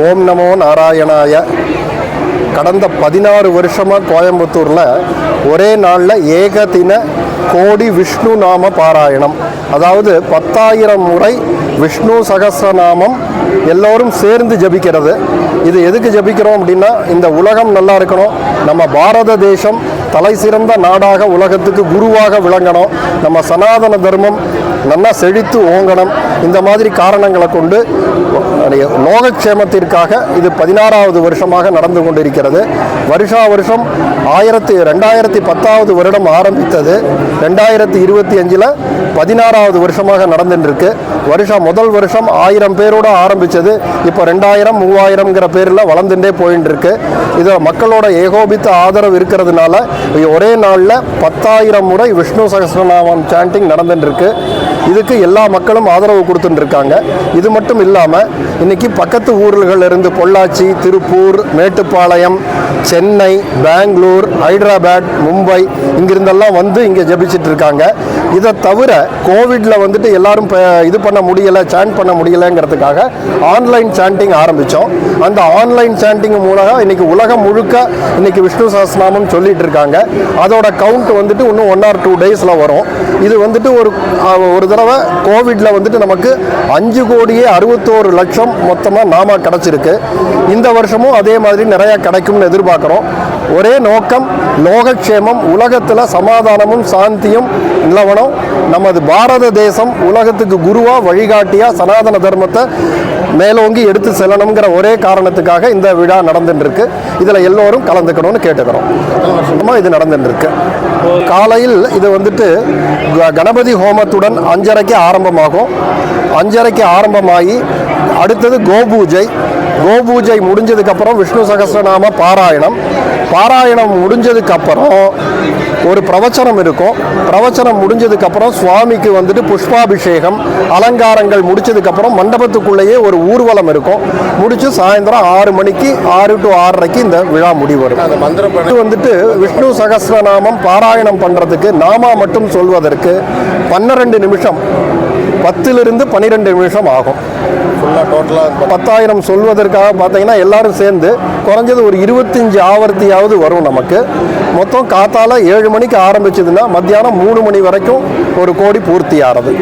ஓம் நமோ நாராயணாய. கடந்த 16 வருஷமாக கோயம்புத்தூரில் ஒரே நாளில் ஏகதின கோடி விஷ்ணு நாம பாராயணம், அதாவது 10,000 முறை விஷ்ணு சகஸ்ரநாமம் எல்லோரும் சேர்ந்து ஜபிக்கிறது. இது எதுக்கு ஜபிக்கிறோம் அப்படின்னா, இந்த உலகம் நல்லா இருக்கணும், நம்ம பாரத தேசம் தலை சிறந்த நாடாக உலகத்துக்கு குருவாக விளங்கணும், நம்ம சனாதன தர்மம் நல்லா செழித்து ஓங்கணும். இந்த மாதிரி காரணங்களை கொண்டு லோகக்ஷேமத்திற்காக இது 16வது வருஷமாக நடந்து கொண்டிருக்கிறது. வருஷா வருஷம் 2010 வருடம் ஆரம்பித்தது. 2025 16வது வருஷமாக நடந்துருக்கு. முதல் வருஷம் 1000 பேரோட ஆரம்பித்தது. இப்போ 2000 3000ங்கிற பேரில் வளர்ந்துட்டே போயின்னு இருக்கு. இது மக்களோட ஏகோபித்த ஆதரவு இருக்கிறதுனால ஒரே நாளில் 10,000 முறை விஷ்ணு சகஸ்ரநாமம் சாண்டிங் நடந்துட்டு இருக்கு. இதுக்கு எல்லா மக்களும் ஆதரவு கொடுத்துட்டு இருக்காங்க. இது மட்டும் இல்லாமல் இன்னைக்கு பக்கத்து ஊர்கள் இருந்து பொள்ளாச்சி, திருப்பூர், மேட்டுப்பாளையம், சென்னை, பெங்களூர், ஹைதராபாத், மும்பை இங்கிருந்தெல்லாம் வந்து இங்கே ஜபிச்சுட்டு இருக்காங்க. இதை தவிர கோவிடில் வந்துட்டு எல்லாரும் இது பண்ண முடியலை, சாண்ட் பண்ண முடியலைங்கிறதுக்காக ஆன்லைன் சாண்டிங் ஆரம்பித்தோம். அந்த ஆன்லைன் சாண்டிங் மூலமாக இன்னைக்கு உலகம் முழுக்க இன்னைக்கு விஷ்ணு சஹஸ்ரநாமம் சொல்லிட்டு இருக்காங்க. அதோட கவுண்ட் வந்துட்டு இன்னும் 1 or 2 டேஸில் வரும். இது வந்துட்டு ஒரு தடவை கோவிடில் வந்துட்டு நமக்கு 5,61,00,000 மொத்தமாக நாம கிடச்சிருக்கு. இந்த வருஷமும் அதே மாதிரி நிறைய கிடைக்கும்னு எதிர்பார்க்குறோம். ஒரே நோக்கம் லோகக்ஷேமம், உலகத்தில் சமாதானமும் சாந்தியும் நிலவணும். நமது பாரத தேசம் உலகத்துக்கு குருவா வழிகாட்டியா சனாதன தர்மத்தை மேலோங்கி எடுத்து செல்லணுங்கிற ஒரே காரணத்துக்காக இந்த விழா நடந்துட்டு இருக்கு. இதில் எல்லோரும் கலந்துக்கணும்னு கேட்டுக்கிறோம். இது நடந்துட்டு இருக்கு. காலையில் இது வந்துட்டு கணபதி ஹோமத்துடன் 5:30 ஆரம்பமாகும். 5:30 ஆரம்பமாகி அடுத்தது கோபூஜை முடிஞ்சதுக்கப்புறம் விஷ்ணு சகஸ்ரநாம பாராயணம் முடிஞ்சதுக்கப்புறம் ஒரு பிரவச்சனம் இருக்கும். பிரவச்சனம் முடிஞ்சதுக்கப்புறம் சுவாமிக்கு வந்துட்டு புஷ்பாபிஷேகம், அலங்காரங்கள் முடிச்சதுக்கப்புறம் மண்டபத்துக்குள்ளேயே ஒரு ஊர்வலம் இருக்கும். முடிச்சு சாயந்தரம் 6 மணிக்கு 6 to 6:30 இந்த விழா முடிவரும். இது வந்துட்டு விஷ்ணு சகஸ்ரநாமம் பாராயணம் பண்ணுறதுக்கு நாமா மட்டும் சொல்வதற்கு 12 நிமிஷம், 10 to 12 நிமிஷம் ஆகும். 10,000 சொல்வதற்காக பார்த்தீங்கன்னா எல்லாரும் சேர்ந்து குறைஞ்சது ஒரு 25 ஆவர்த்தியாவது வரும் நமக்கு. மொத்தம் காத்தால 7 மணிக்கு ஆரம்பிச்சதுன்னா மத்தியானம் 3 மணி வரைக்கும் 1 கோடி பூர்த்தி ஆகிறது.